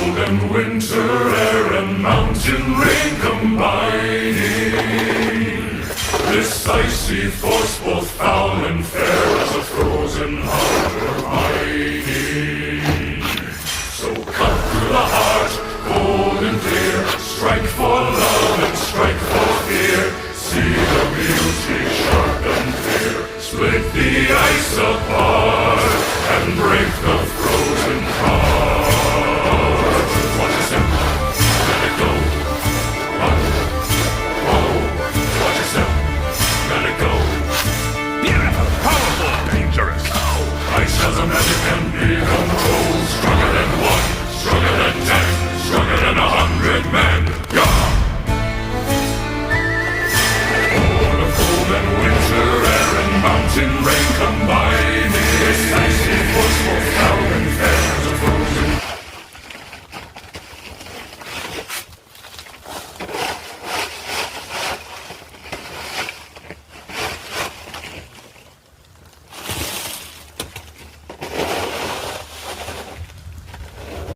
cold and winter air and mountain rain combining. This icy force, both foul and fair, as a frozen harbor mining. So cut through the heart, cold and clear, strike for love and strike for fear. See the beauty sharp and clear, split the ice apart and break the